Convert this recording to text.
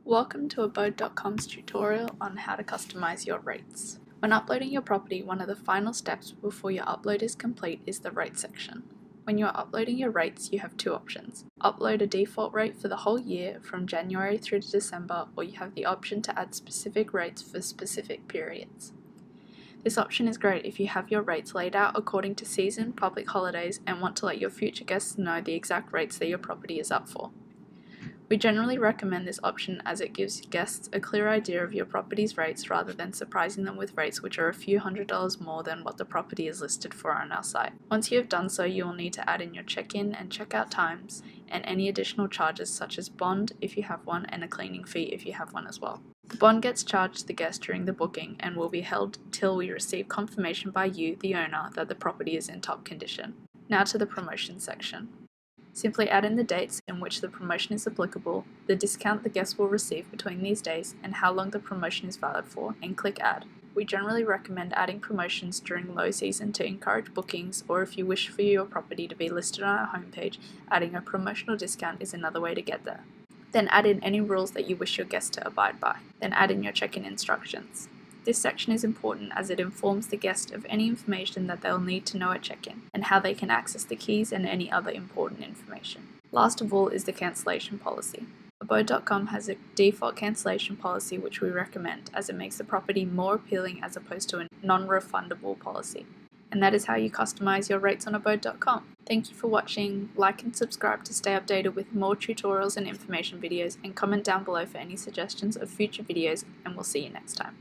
Welcome to Aabode.com's tutorial on how to customize your rates. When uploading your property, one of the final steps before your upload is complete is the rate section. When you are uploading your rates, you have two options. Upload a default rate for the whole year from January through to December, or you have the option to add specific rates for specific periods. This option is great if you have your rates laid out according to season, public holidays, and want to let your future guests know the exact rates that your property is up for. We generally recommend this option as it gives guests a clear idea of your property's rates rather than surprising them with rates which are a few $100s more than what the property is listed for on our site. Once you have done so, you will need to add in your check-in and check-out times and any additional charges such as bond if you have one and a cleaning fee if you have one as well. The bond gets charged to the guest during the booking and will be held till we receive confirmation by you, the owner, that the property is in top condition. Now to the promotion section. Simply add in the dates in which the promotion is applicable, the discount the guest will receive between these days, and how long the promotion is valid for, and click Add. We generally recommend adding promotions during low season to encourage bookings, or if you wish for your property to be listed on our homepage, adding a promotional discount is another way to get there. Then add in any rules that you wish your guest to abide by. Then add in your check-in instructions. This section is important as it informs the guest of any information that they'll need to know at check-in, and how they can access the keys and any other important information. Last of all is the cancellation policy. Aabode.com has a default cancellation policy which we recommend as it makes the property more appealing as opposed to a non-refundable policy. And that is how you customize your rates on Aabode.com. Thank you for watching. Like and subscribe to stay updated with more tutorials and information videos, and comment down below for any suggestions of future videos, and we'll see you next time.